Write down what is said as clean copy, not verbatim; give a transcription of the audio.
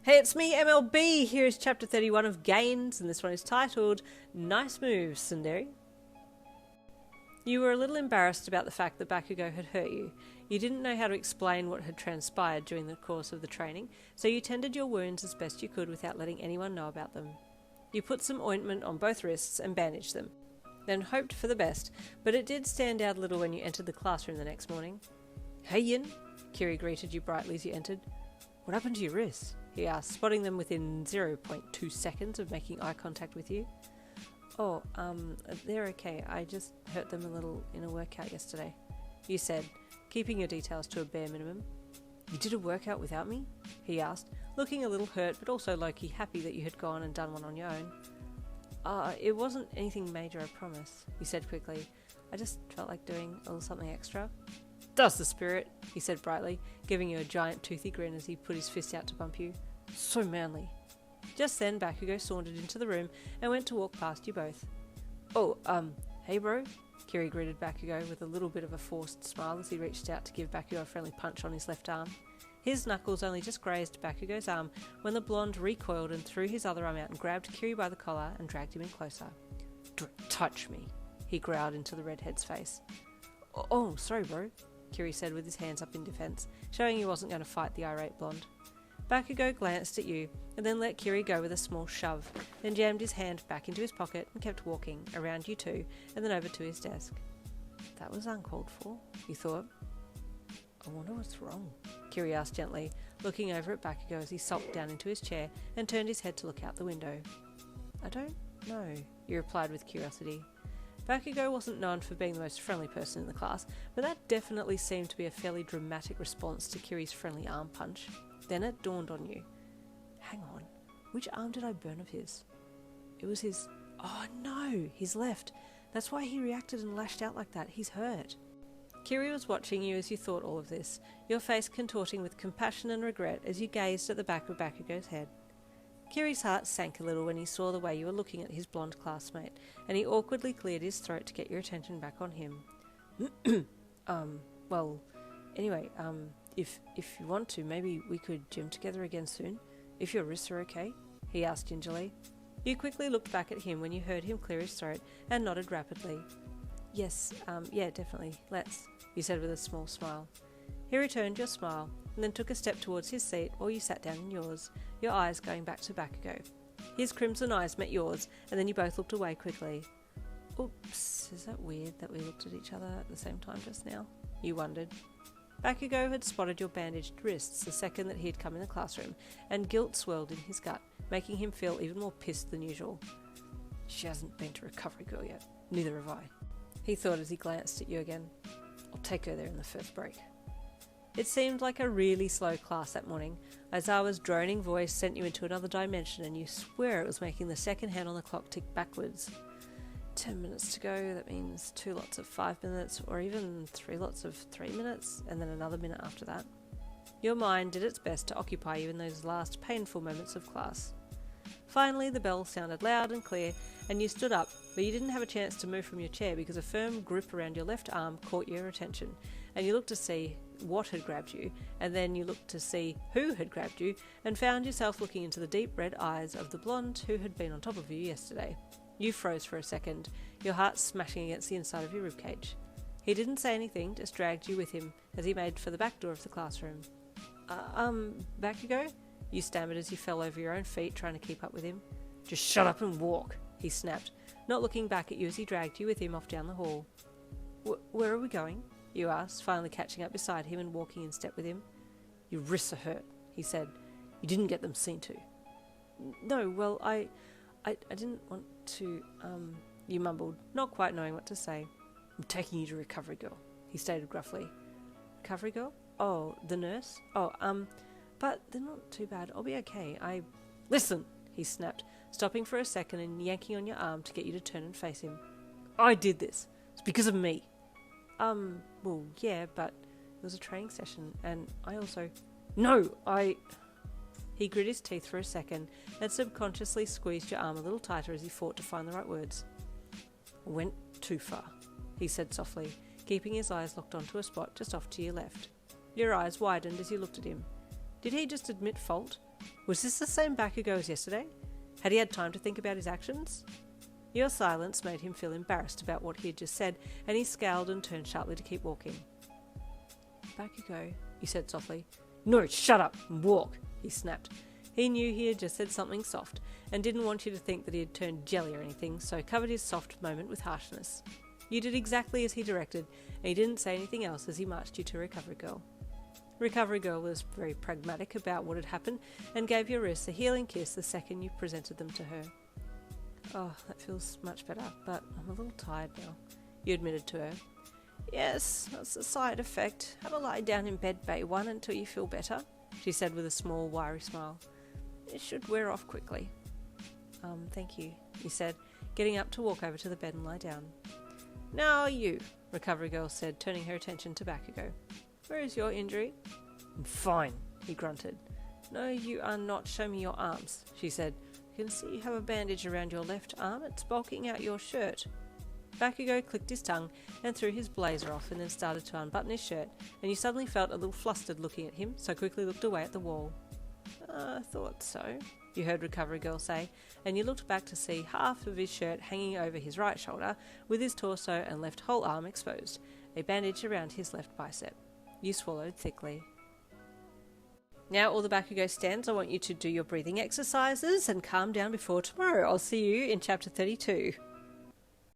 Hey, it's me, MLB. Here is chapter 31 of Gains, and this one is titled Nice Moves, Tsundere. You were a little embarrassed about the fact that Bakugo had hurt you. You didn't know how to explain what had transpired during the course of the training, so you tended your wounds as best you could without letting anyone know about them. You put some ointment on both wrists and bandaged them, then hoped for the best, but it did stand out a little when you entered the classroom the next morning. Hey Yin, Kiri greeted you brightly as you entered. What happened to your wrists? He asked, spotting them within 0.2 seconds of making eye contact with you. Oh, they're okay. I just hurt them a little in a workout yesterday, you said, keeping your details to a bare minimum. You did a workout without me? He asked, looking a little hurt but also low-key happy that you had gone and done one on your own. It wasn't anything major, I promise, you said quickly. I just felt like doing a little something extra. That's the spirit, he said brightly, giving you a giant toothy grin as he put his fist out to bump you. So manly. Just then Bakugo sauntered into the room and went to walk past you both. Oh, hey bro, Kiri greeted Bakugo with a little bit of a forced smile as he reached out to give Bakugo a friendly punch on his left arm. His knuckles only just grazed Bakugo's arm when the blonde recoiled and threw his other arm out and grabbed Kiri by the collar and dragged him in closer. Don't touch me, he growled into the redhead's face. Oh, sorry bro, Kiri said with his hands up in defence, showing he wasn't going to fight the irate blonde. Bakugo glanced at you and then let Kiri go with a small shove, then jammed his hand back into his pocket and kept walking, around you two, and then over to his desk. That was uncalled for, you thought. I wonder what's wrong, Kiri asked gently, looking over at Bakugo as he sulked down into his chair and turned his head to look out the window. I don't know, you replied with curiosity. Bakugo wasn't known for being the most friendly person in the class, but that definitely seemed to be a fairly dramatic response to Kiri's friendly arm punch. Then it dawned on you. Hang on, which arm did I burn of his? It was his... Oh no, his left. That's why he reacted and lashed out like that. He's hurt. Kiri was watching you as you thought all of this, your face contorting with compassion and regret as you gazed at the back of Bakugo's head. Kiri's heart sank a little when he saw the way you were looking at his blonde classmate, and he awkwardly cleared his throat to get your attention back on him. If you want to, maybe we could gym together again soon, if your wrists are okay, he asked gingerly. You quickly looked back at him when you heard him clear his throat and nodded rapidly. Yes, yeah, definitely, let's, you said with a small smile. He returned your smile and then took a step towards his seat while you sat down in yours, your eyes going back to Bakugo. His crimson eyes met yours and then you both looked away quickly. Oops, is that weird that we looked at each other at the same time just now? You wondered. Bakugo had spotted your bandaged wrists the second that he had come in the classroom, and guilt swelled in his gut, making him feel even more pissed than usual. She hasn't been to Recovery Girl yet, neither have I, he thought as he glanced at you again. I'll take her there in the first break. It seemed like a really slow class that morning. Aizawa's droning voice sent you into another dimension and you swear it was making the second hand on the clock tick backwards. 10 minutes to go, that means 2 lots of 5 minutes, or even 3 lots of 3 minutes, and then another minute after that. Your mind did its best to occupy you in those last painful moments of class. Finally, the bell sounded loud and clear, and you stood up, but you didn't have a chance to move from your chair because a firm grip around your left arm caught your attention, and you looked to see what had grabbed you, and then you looked to see who had grabbed you, and found yourself looking into the deep red eyes of the blonde who had been on top of you yesterday. You froze for a second, your heart smashing against the inside of your ribcage. He didn't say anything, just dragged you with him as he made for the back door of the classroom. Bakugo? You stammered as you fell over your own feet trying to keep up with him. Just shut up and walk, he snapped, not looking back at you as he dragged you with him off down the hall. Where are we going? You asked, finally catching up beside him and walking in step with him. Your wrists are hurt, he said. You didn't get them seen to. No, well, I didn't want to, you mumbled, not quite knowing what to say. I'm taking you to Recovery Girl, he stated gruffly. Recovery Girl? Oh, the nurse? Oh, but they're not too bad. I'll be okay. Listen, he snapped, stopping for a second and yanking on your arm to get you to turn and face him. I did this. It's because of me. Well, yeah, but it was a training session, and I also... No, He grit his teeth for a second, and subconsciously squeezed your arm a little tighter as he fought to find the right words. Went too far, he said softly, keeping his eyes locked onto a spot just off to your left. Your eyes widened as you looked at him. Did he just admit fault? Was this the same Bakugo as yesterday? Had he had time to think about his actions? Your silence made him feel embarrassed about what he had just said, and he scowled and turned sharply to keep walking. Bakugo, he said softly. No, shut up and walk, he snapped. He knew he had just said something soft, and didn't want you to think that he had turned jelly or anything, so covered his soft moment with harshness. You did exactly as he directed, and he didn't say anything else as he marched you to Recovery Girl. Recovery Girl was very pragmatic about what had happened, and gave your wrists a healing kiss the second you presented them to her. Oh, that feels much better, but I'm a little tired now, you admitted to her. Yes, that's a side effect. Have a lie down in bed, Bay One, until you feel better, she said with a small, wiry smile. It should wear off quickly. Thank you, he said, getting up to walk over to the bed and lie down. Now you, Recovery Girl said, turning her attention to Bakugo. Where is your injury? I'm fine, he grunted. No, you are not. Show me your arms, she said. I can see you have a bandage around your left arm. It's bulking out your shirt. Bakugo clicked his tongue and threw his blazer off and then started to unbutton his shirt, and you suddenly felt a little flustered looking at him, so quickly looked away at the wall. I thought so, you heard Recovery Girl say, and you looked back to see half of his shirt hanging over his right shoulder, with his torso and left whole arm exposed, a bandage around his left bicep. You swallowed thickly. Now all the Bakugo stands, I want you to do your breathing exercises and calm down before tomorrow. I'll see you in chapter 32.